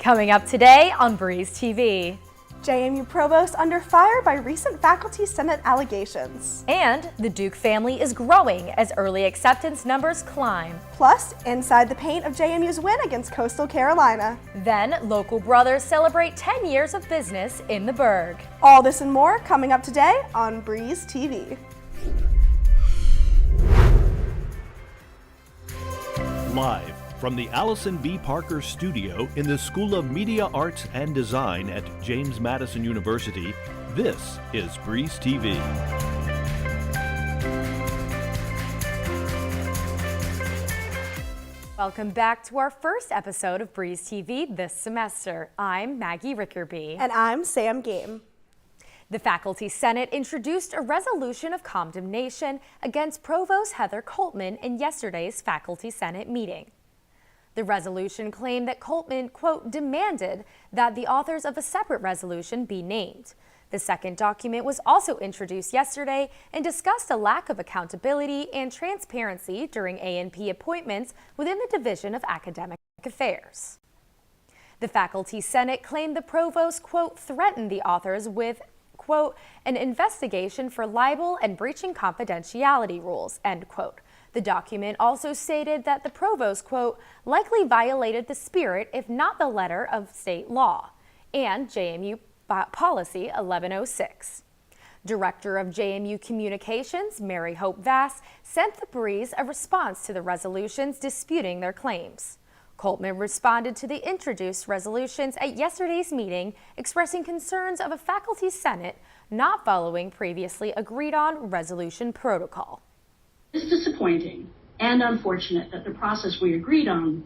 Coming up today on Breeze TV. JMU Provost under fire by recent Faculty Senate allegations. And the Duke family is growing as early acceptance numbers climb. Plus, inside the paint of JMU's win against Coastal Carolina. Then, local brothers celebrate 10 years of business in the Burg. All this and more coming up today on Breeze TV. Live from the Allison B. Parker Studio in the School of Media Arts and Design at James Madison University, this is Breeze TV. Welcome back to our first episode of Breeze TV this semester. I'm Maggie Rickerby. And I'm Sam Game. The Faculty Senate introduced a resolution of condemnation against Provost Heather Coleman in yesterday's Faculty Senate meeting. The resolution claimed that Coleman, quote, demanded that the authors of a separate resolution be named. The second document was also introduced yesterday and discussed a lack of accountability and transparency during A&P appointments within the Division of Academic Affairs. The Faculty Senate claimed the provost, quote, threatened the authors with, quote, an investigation for libel and breaching confidentiality rules, end quote. The document also stated that the provost, quote, likely violated the spirit, if not the letter, of state law and JMU Policy 1106. Director of JMU Communications, Mary Hope Vass, sent the Breeze a response to the resolutions disputing their claims. Coleman responded to the introduced resolutions at yesterday's meeting, expressing concerns of a faculty senate not following previously agreed on resolution protocol. It's disappointing and unfortunate that the process we agreed on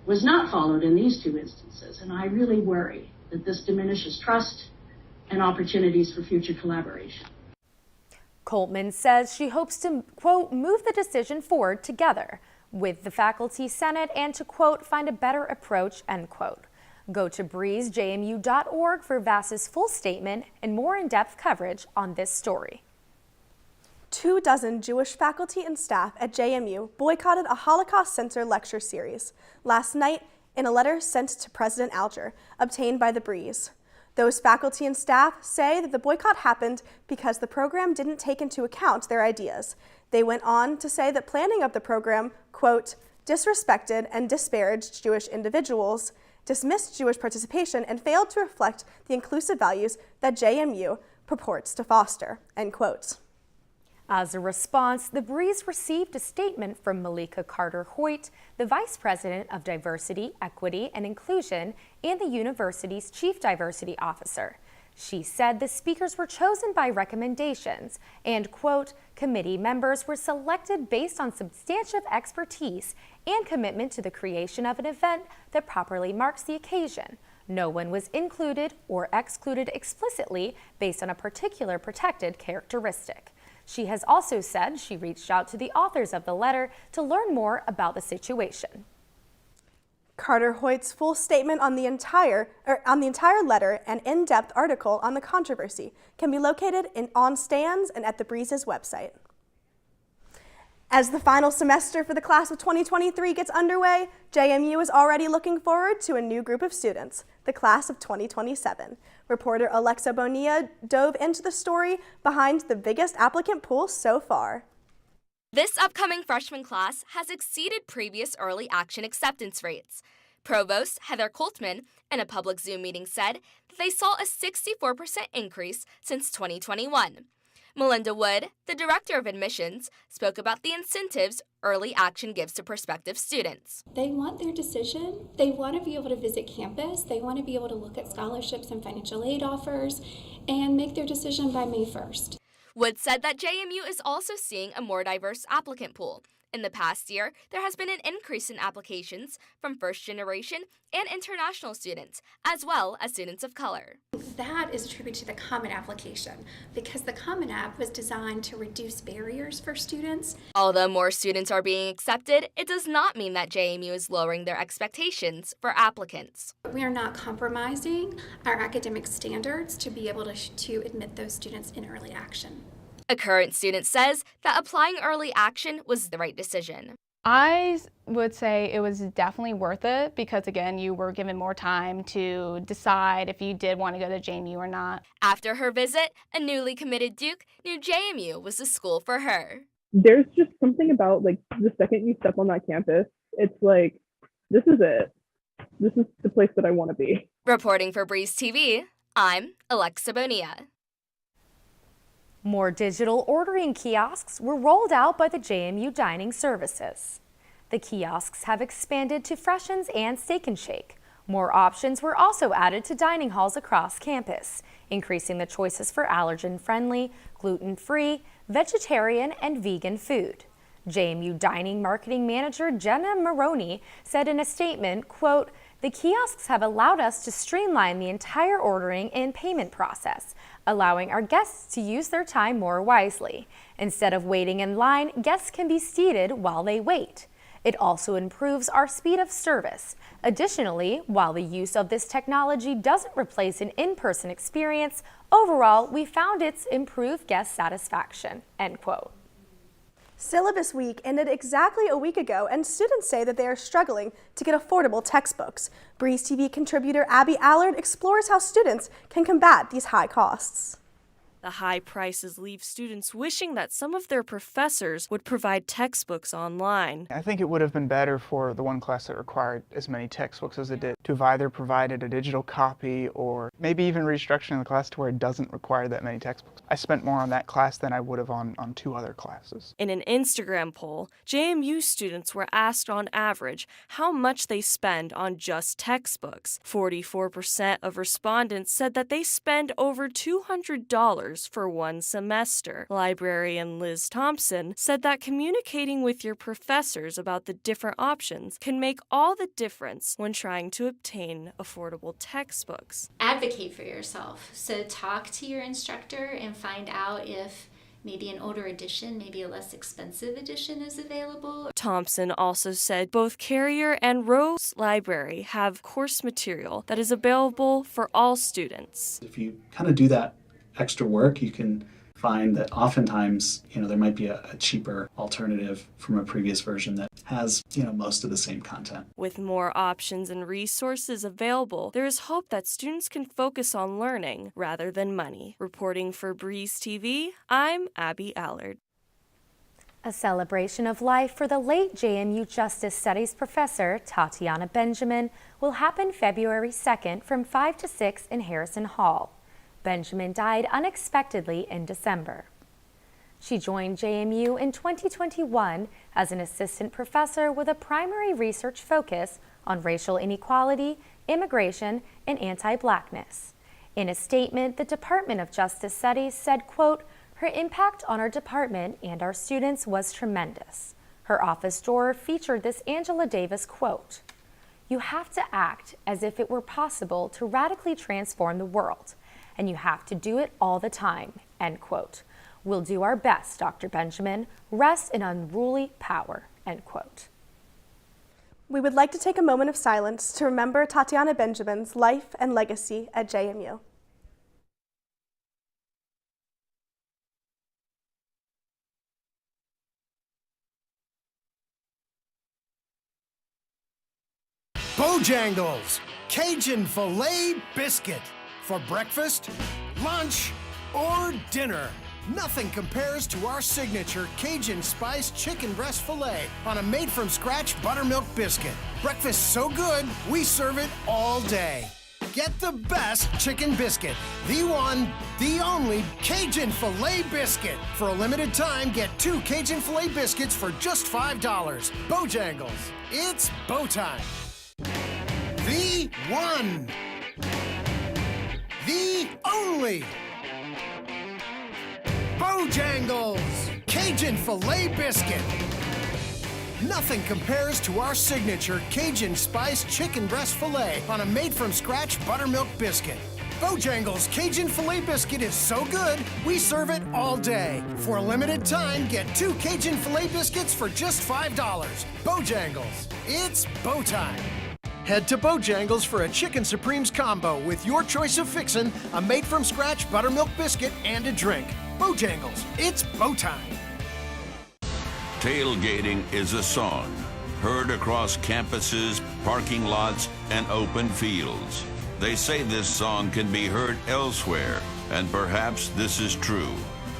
was not followed in these two instances, and I really worry that this diminishes trust and opportunities for future collaboration. Coleman says she hopes to, quote, move the decision forward together with the Faculty Senate and to, quote, find a better approach, end quote. Go to breezejmu.org for Vass's full statement and more in-depth coverage on this story. 24 Jewish faculty and staff at JMU boycotted a Holocaust-centered lecture series last night in a letter sent to President Alger, obtained by the Breeze. Those faculty and staff say that the boycott happened because the program didn't take into account their ideas. They went on to say that planning of the program, quote, disrespected and disparaged Jewish individuals, dismissed Jewish participation, and failed to reflect the inclusive values that JMU purports to foster, end quote. As a response, the Breeze received a statement from Malika Carter-Hoyt, the Vice President of Diversity, Equity, and Inclusion and the university's Chief Diversity Officer. She said the speakers were chosen by recommendations and, quote, committee members were selected based on substantive expertise and commitment to the creation of an event that properly marks the occasion. No one was included or excluded explicitly based on a particular protected characteristic. She has also said she reached out to the authors of the letter to learn more about the situation. Carter-Hoyt's full statement on the entire letter and in-depth article on the controversy can be located on stands and at the Breeze's website. As the final semester for the class of 2023 gets underway, JMU is already looking forward to a new group of students, the class of 2027. Reporter Alexa Bonilla dove into the story behind the biggest applicant pool so far. This upcoming freshman class has exceeded previous early action acceptance rates. Provost Heather Coleman, in a public Zoom meeting, said that they saw a 64% increase since 2021. Melinda Wood, the director of admissions, spoke about the incentives early action gives to prospective students. They want their decision. They want to be able to visit campus. They want to be able to look at scholarships and financial aid offers and make their decision by May 1st. Wood said that JMU is also seeing a more diverse applicant pool. In the past year, there has been an increase in applications from first-generation and international students, as well as students of color. That is attributed to the Common application because the Common App was designed to reduce barriers for students. Although more students are being accepted, it does not mean that JMU is lowering their expectations for applicants. We are not compromising our academic standards to be able to admit those students in early action. A current student says that applying early action was the right decision. I would say it was definitely worth it because, again, you were given more time to decide if you did want to go to JMU or not. After her visit, a newly committed Duke knew JMU was the school for her. There's just something about, like, the second you step on that campus, it's like, this is it. This is the place that I want to be. Reporting for Breeze TV, I'm Alexa Bonilla. More digital ordering kiosks were rolled out by the JMU Dining Services. The kiosks have expanded to Freshens and Steak and Shake. More options were also added to dining halls across campus, increasing the choices for allergen-friendly, gluten-free, vegetarian, and vegan food. JMU Dining Marketing Manager Jenna Maroney said in a statement, quote, "The kiosks have allowed us to streamline the entire ordering and payment process, allowing our guests to use their time more wisely. Instead of waiting in line, guests can be seated while they wait. It also improves our speed of service. Additionally, while the use of this technology doesn't replace an in-person experience, overall, we found it's improved guest satisfaction," end quote. Syllabus week ended exactly a week ago, and students say that they are struggling to get affordable textbooks. Breeze TV contributor Abby Allard explores how students can combat these high costs. The high prices leave students wishing that some of their professors would provide textbooks online. I think it would have been better for the one class that required as many textbooks as it did to have either provided a digital copy or maybe even restructuring the class to where it doesn't require that many textbooks. I spent more on that class than I would have on two other classes. In an Instagram poll, JMU students were asked on average how much they spend on just textbooks. 44% of respondents said that they spend over $200 for one semester. Librarian Liz Thompson said that communicating with your professors about the different options can make all the difference when trying to obtain affordable textbooks. Advocate for yourself. So talk to your instructor and find out if maybe an older edition, maybe a less expensive edition is available. Thompson also said both Carrier and Rose Library have course material that is available for all students. If you kind of do that extra work, you can find that oftentimes, there might be a cheaper alternative from a previous version that has, most of the same content. With more options and resources available, there is hope that students can focus on learning rather than money. Reporting for Breeze TV, I'm Abby Allard. A celebration of life for the late JMU Justice Studies professor Tatiana Benjamin will happen February 2nd from 5 to 6 in Harrison Hall. Benjamin died unexpectedly in December. She joined JMU in 2021 as an assistant professor with a primary research focus on racial inequality, immigration, and anti-Blackness. In a statement, the Department of Justice Studies said, quote, "Her impact on our department and our students was tremendous." Her office door featured this Angela Davis quote, "You have to act as if it were possible to radically transform the world. And you have to do it all the time," end quote. "We'll do our best, Dr. Benjamin. Rest in unruly power," end quote. We would like to take a moment of silence to remember Tatiana Benjamin's life and legacy at JMU. Bojangles, Cajun filet biscuit. For breakfast, lunch, or dinner, nothing compares to our signature Cajun spiced chicken breast filet on a made-from-scratch buttermilk biscuit. Breakfast so good, we serve it all day. Get the best chicken biscuit, the one, the only Cajun filet biscuit. For a limited time, get 2 Cajun filet biscuits for just $5. Bojangles, it's bow time. The one. The only Bojangles Cajun Filet Biscuit. Nothing compares to our signature Cajun spiced chicken breast filet on a made-from-scratch buttermilk biscuit. Bojangles Cajun Filet Biscuit is so good, we serve it all day. For a limited time, get 2 Cajun Filet Biscuits for just $5. Bojangles, it's bow time. Head to Bojangles for a Chicken Supremes combo with your choice of fixin', a made-from-scratch buttermilk biscuit, and a drink. Bojangles, it's bow time. Tailgating is a song, heard across campuses, parking lots, and open fields. They say this song can be heard elsewhere, and perhaps this is true.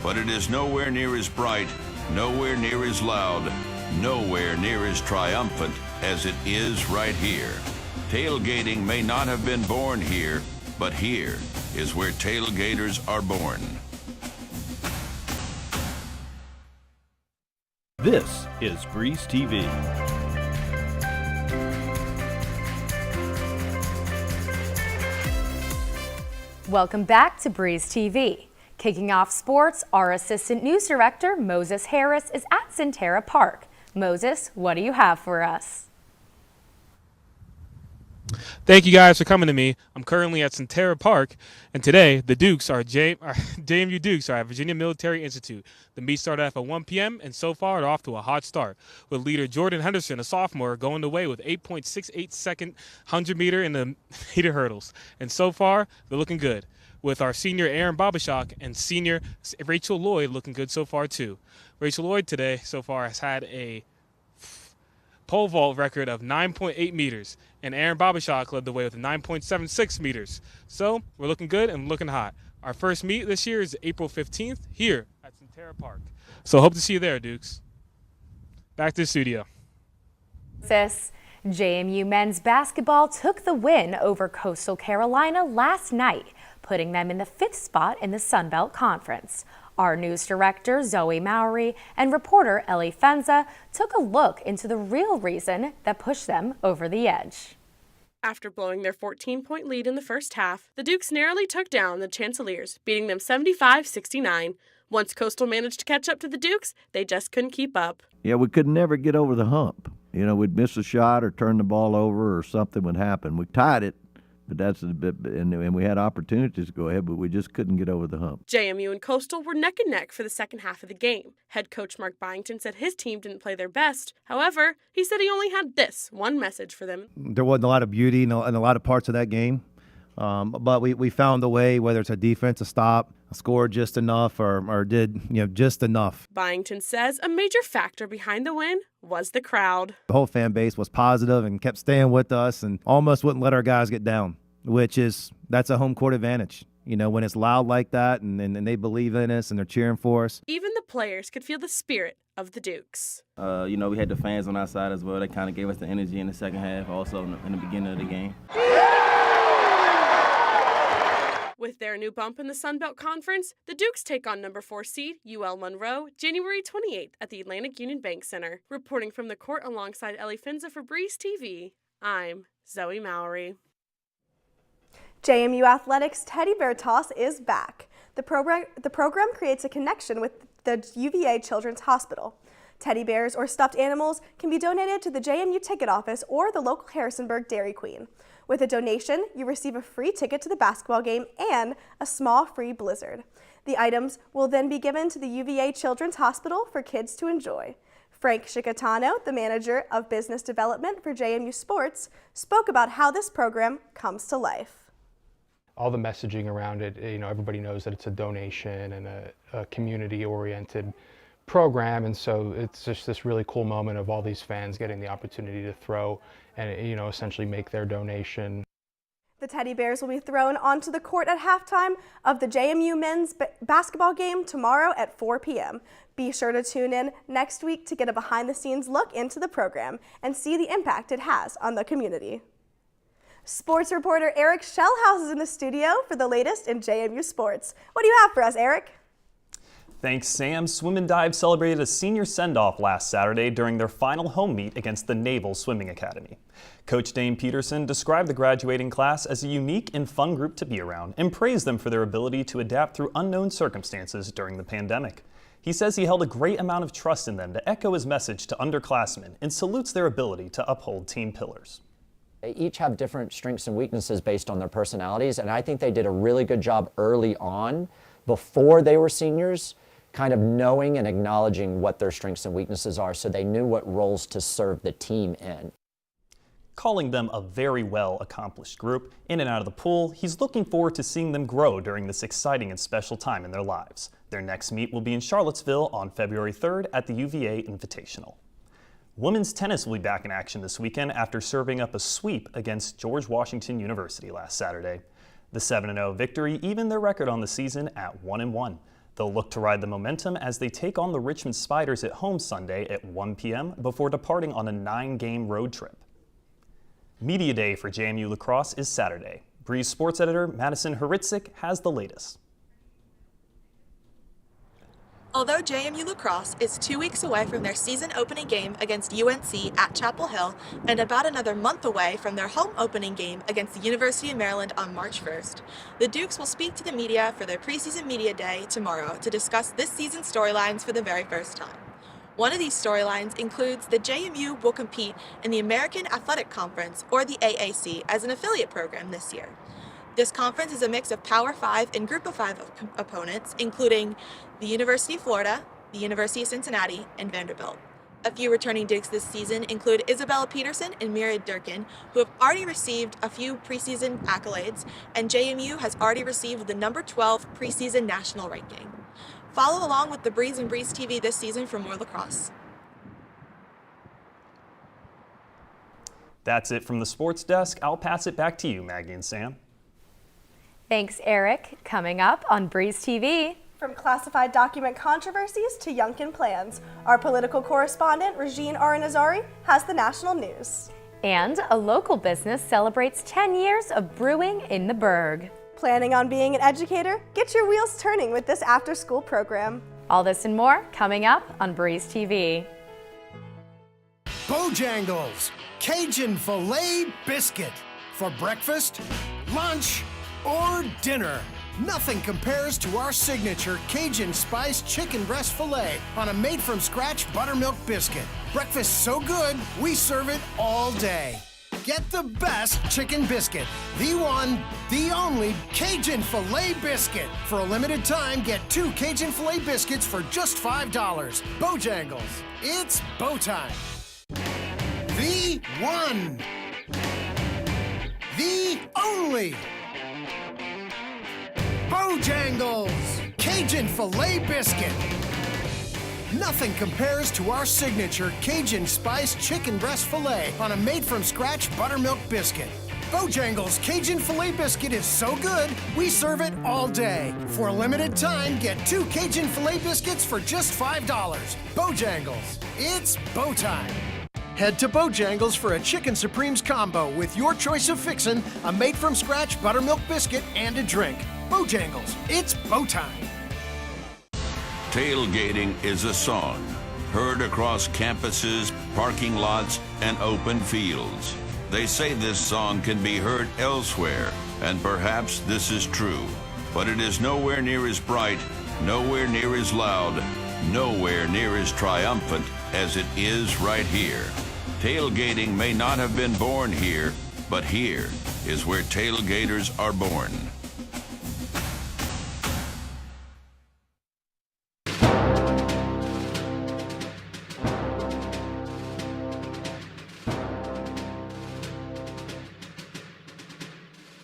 But it is nowhere near as bright, nowhere near as loud, nowhere near as triumphant as it is right here. Tailgating may not have been born here, but here is where tailgaters are born. This is Breeze TV. Welcome back to Breeze TV. Kicking off sports, our Assistant News Director, Moses Harris, is at Centerra Park. Moses, what do you have for us? Thank you guys for coming to me. I'm currently at Centerra Park, and today the Dukes are JMU Dukes are at Virginia Military Institute. The meet started off at 1 p.m. and so far they're off to a hot start, with leader Jordan Henderson, a sophomore, going away with 8.68 second 100 meter in the heated hurdles. And so far they're looking good, with our senior Aaron Babashak and senior Rachel Lloyd looking good so far too. Rachel Lloyd today so far has had a pole vault record of 9.8 meters, and Aaron Babashak led the way with 9.76 meters. So we're looking good and looking hot. Our first meet this year is April 15th here at Centerra Park. So hope to see you there, Dukes. Back to the studio. JMU men's basketball took the win over Coastal Carolina last night, putting them in the 5th spot in the Sun Belt Conference. Our news director, Zoe Mowry, and reporter Ellie Fenza took a look into the real reason that pushed them over the edge. After blowing their 14-point lead in the first half, the Dukes narrowly took down the Chancelleers, beating them 75-69. Once Coastal managed to catch up to the Dukes, they just couldn't keep up. Yeah, we could never get over the hump. You know, we'd miss a shot or turn the ball over or something would happen. We tied it. But that's a bit, and we had opportunities to go ahead, but we just couldn't get over the hump. JMU and Coastal were neck and neck for the second half of the game. Head coach Mark Byington said his team didn't play their best. However, he said he only had this one message for them. There wasn't a lot of beauty in a lot of parts of that game, but we found a way, whether it's a defense, a stop, scored just enough, or did just enough. Byington says a major factor behind the win was the crowd. The whole fan base was positive and kept staying with us and almost wouldn't let our guys get down, that's a home court advantage. You know, when it's loud like that and they believe in us and they're cheering for us. Even the players could feel the spirit of the Dukes. We had the fans on our side as well. They kind of gave us the energy in the second half, also in the beginning of the game. With their new bump in the Sun Belt Conference, the Dukes take on number 4 seed UL Monroe January 28th at the Atlantic Union Bank Center. Reporting from the court alongside Ellie Finza for Breeze TV, I'm Zoe Mowry. JMU Athletics Teddy Bear Toss is back. The program creates a connection with the UVA Children's Hospital. Teddy bears or stuffed animals can be donated to the JMU ticket office or the local Harrisonburg Dairy Queen. With a donation, you receive a free ticket to the basketball game and a small free blizzard. The items will then be given to the UVA Children's Hospital for kids to enjoy. Frank Chicatano, the manager of business development for JMU Sports, spoke about how this program comes to life. All the messaging around it, everybody knows that it's a donation and a community-oriented program, and so it's just this really cool moment of all these fans getting the opportunity to throw and essentially make their donation. The teddy bears will be thrown onto the court at halftime of the JMU men's basketball game tomorrow at 4 p.m. Be sure to tune in next week to get a behind-the-scenes look into the program and see the impact it has on the community. Sports reporter Eric Shellhouse is in the studio for the latest in JMU sports. What do you have for us, Eric? Thanks, Sam. Swim and Dive celebrated a senior send-off last Saturday during their final home meet against the Naval Swimming Academy. Coach Dane Peterson described the graduating class as a unique and fun group to be around and praised them for their ability to adapt through unknown circumstances during the pandemic. He says he held a great amount of trust in them to echo his message to underclassmen and salutes their ability to uphold team pillars. They each have different strengths and weaknesses based on their personalities, and I think they did a really good job early on, before they were seniors, kind of knowing and acknowledging what their strengths and weaknesses are so they knew what roles to serve the team in. calling them a very well accomplished group. In and out of the pool, he's looking forward to seeing them grow during this exciting and special time in their lives. Their next meet will be in Charlottesville on February 3rd at the UVA Invitational. Women's tennis will be back in action this weekend after serving up a sweep against George Washington University last Saturday. The 7-0 victory evened their record on the season at 1-1. They'll look to ride the momentum as they take on the Richmond Spiders at home Sunday at 1 p.m. before departing on a 9-game road trip. Media Day for JMU Lacrosse is Saturday. Breeze sports editor Madison Horitzik has the latest. Although JMU Lacrosse is 2 weeks away from their season opening game against UNC at Chapel Hill and about another month away from their home opening game against the University of Maryland on March 1st, the Dukes will speak to the media for their preseason media day tomorrow to discuss this season's storylines for the very first time. One of these storylines includes that JMU will compete in the American Athletic Conference, or the AAC, as an affiliate program this year. This conference is a mix of Power 5 and Group of 5 opponents, including the University of Florida, the University of Cincinnati, and Vanderbilt. A few returning Dukes this season include Isabella Peterson and Myriad Durkin, who have already received a few preseason accolades, and JMU has already received the number 12 preseason national ranking. Follow along with the Breeze and Breeze TV this season for more lacrosse. That's it from the sports desk. I'll pass it back to you, Maggie and Sam. Thanks, Eric. Coming up on Breeze TV. From classified document controversies to Yunkin plans, our political correspondent, Regine Aranazari, has the national news. And a local business celebrates 10 years of brewing in the Berg. Planning on being an educator? Get your wheels turning with this after-school program. All this and more coming up on Breeze TV. Bojangles, Cajun filet biscuit. For breakfast, lunch, or dinner. Nothing compares to our signature Cajun spiced chicken breast filet on a made-from-scratch buttermilk biscuit. Breakfast so good, we serve it all day. Get the best chicken biscuit, the one, the only Cajun filet biscuit. For a limited time, get 2 Cajun filet biscuits for just $5. Bojangles, it's bow time. The one, the only Bojangles Cajun filet biscuit. Nothing compares to our signature Cajun spiced chicken breast filet on a made-from-scratch buttermilk biscuit. Bojangles Cajun filet biscuit is so good, we serve it all day. For a limited time, get 2 Cajun filet biscuits for just $5. Bojangles, it's bow time. Head to Bojangles for a Chicken Supremes combo with your choice of fixin', a made-from-scratch buttermilk biscuit, and a drink. Bojangles, it's bow time. Tailgating is a song heard across campuses, parking lots, and open fields. They say this song can be heard elsewhere, and perhaps this is true. But it is nowhere near as bright, nowhere near as loud, nowhere near as triumphant as it is right here. Tailgating may not have been born here, but here is where tailgaters are born.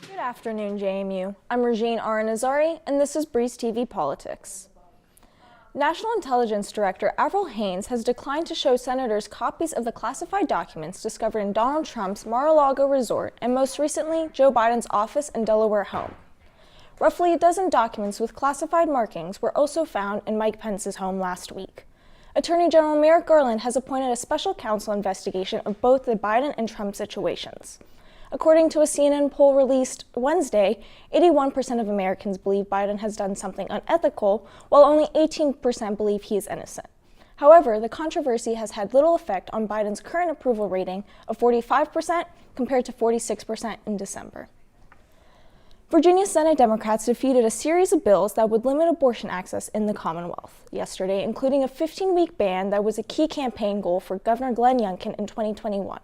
Good afternoon, JMU. I'm Regine Aranazari, and this is Breeze TV Politics. National Intelligence Director Avril Haines has declined to show senators copies of the classified documents discovered in Donald Trump's Mar-a-Lago resort and most recently Joe Biden's office and Delaware home. Roughly a dozen documents with classified markings were also found in Mike Pence's home last week. Attorney General Merrick Garland has appointed a special counsel investigation of both the Biden and Trump situations. According to a CNN poll released Wednesday, 81% of Americans believe Biden has done something unethical, while only 18% believe he is innocent. However, the controversy has had little effect on Biden's current approval rating of 45% compared to 46% in December. Virginia Senate Democrats defeated a series of bills that would limit abortion access in the Commonwealth yesterday, including a 15-week ban that was a key campaign goal for Governor Glenn Youngkin in 2021.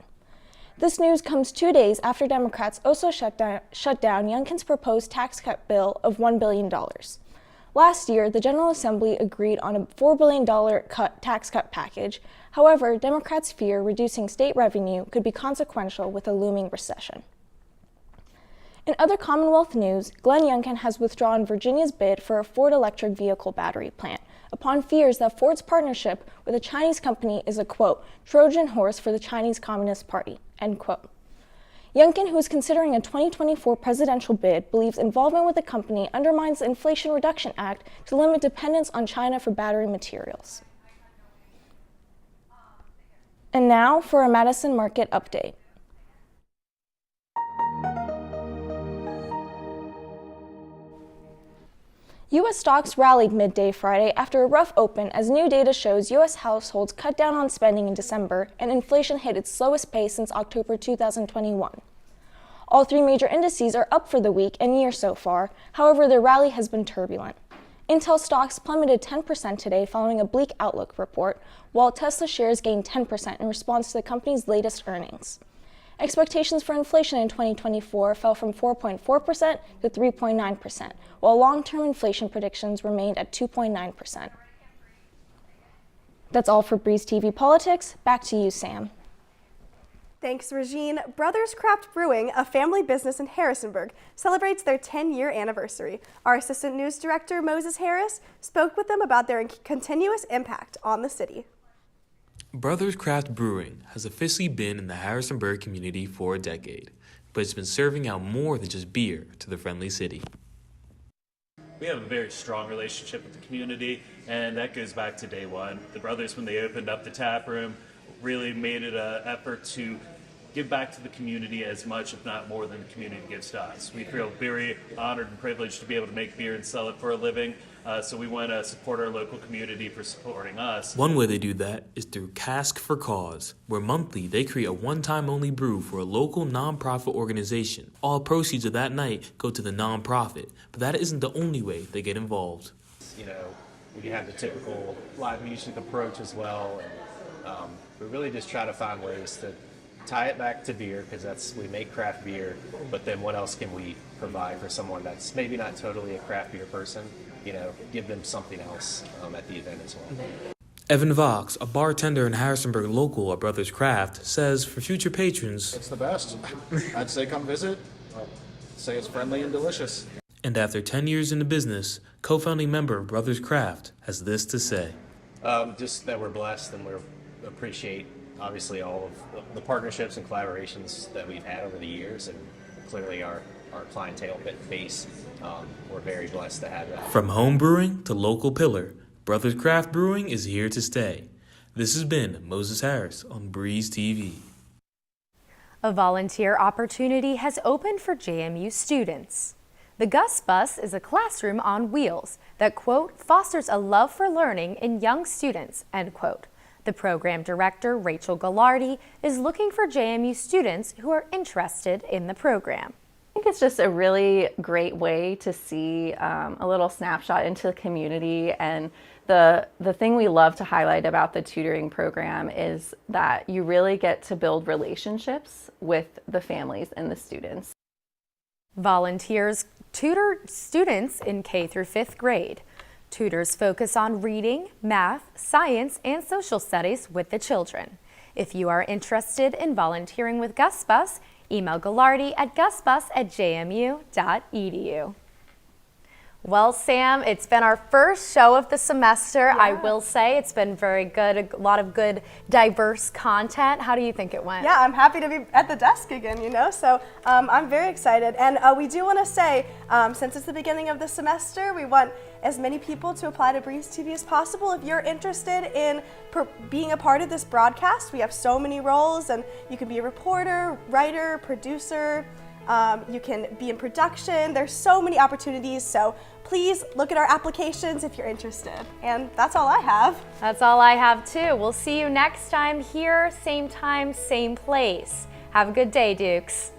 This news comes 2 days after Democrats also shut down Youngkin's proposed tax cut bill of $1 billion. Last year, the General Assembly agreed on a $4 billion tax cut package. However, Democrats fear reducing state revenue could be consequential with a looming recession. In other Commonwealth news, Glenn Youngkin has withdrawn Virginia's bid for a Ford electric vehicle battery plant upon fears that Ford's partnership with a Chinese company is a, quote, Trojan horse for the Chinese Communist Party, end quote. Youngkin, who is considering a 2024 presidential bid, believes involvement with the company undermines the Inflation Reduction Act to limit dependence on China for battery materials. And now for a Madison market update. U.S. stocks rallied midday Friday after a rough open as new data shows U.S. households cut down on spending in December and inflation hit its slowest pace since October 2021. All three major indices are up for the week and year so far, however their rally has been turbulent. Intel stocks plummeted 10% today following a bleak outlook report, while Tesla shares gained 10% in response to the company's latest earnings. Expectations for inflation in 2024 fell from 4.4% to 3.9%, while long-term inflation predictions remained at 2.9%. That's all for Breeze TV Politics. Back to you, Sam. Thanks, Regine. Brothers Craft Brewing, a family business in Harrisonburg, celebrates their 10-year anniversary. Our Assistant News Director, Moses Harris, spoke with them about their continuous impact on the city. Brothers Craft Brewing has officially been in the Harrisonburg community for a decade, but it's been serving out more than just beer to the friendly city. We have a very strong relationship with the community, and that goes back to day one. The brothers, when they opened up the tap room, really made it an effort to give back to the community as much, if not more, than the community gives to us. We feel very honored and privileged to be able to make beer and sell it for a living, so we want to support our local community for supporting us. One way they do that is through Cask for Cause, where monthly they create a one-time only brew for a local nonprofit organization. All proceeds of that night go to the nonprofit, but that isn't the only way they get involved. You know, we have the typical live music approach as well, and we really just try to find ways to tie it back to beer, because we make craft beer, but then what else can we provide for someone that's maybe not totally a craft beer person? You know, give them something else at the event as well. Evan Vox, a bartender in Harrisonburg local at Brothers Craft, says for future patrons, it's the best. I'd say come visit. Say it's friendly and delicious. And after 10 years in the business, co-founding member of Brothers Craft has this to say. Just that we're blessed, and we appreciate obviously all of the partnerships and collaborations that we've had over the years, and clearly our clientele base. We're very blessed to have that. From home brewing to local pillar, Brothers Craft Brewing is here to stay. This has been Moses Harris on Breeze TV. A volunteer opportunity has opened for JMU students. The Gus Bus is a classroom on wheels that, quote, fosters a love for learning in young students, end quote. The program director, Rachel Gallardi, is looking for JMU students who are interested in the program. I think it's just a really great way to see a little snapshot into the community, and the thing we love to highlight about the tutoring program is that you really get to build relationships with the families and the students. Volunteers tutor students in K through 5th grade. Tutors focus on reading, math, science, and social studies with the children. If you are interested in volunteering with Gus Bus, email Gallardi at gusbus@jmu.edu. Well, Sam, it's been our first show of the semester. Yeah. I will say it's been very good, a lot of good, diverse content. How do you think it went? Yeah, I'm happy to be at the desk again, you know, so I'm very excited. And we do want to say, since it's the beginning of the semester, we want as many people to apply to Breeze TV as possible. If you're interested in being a part of this broadcast, we have so many roles, and you can be a reporter, writer, producer, you can be in production. There's so many opportunities, so please look at our applications if you're interested. And that's all I have. That's all I have too. We'll see you next time here, same time, same place. Have a good day, Dukes.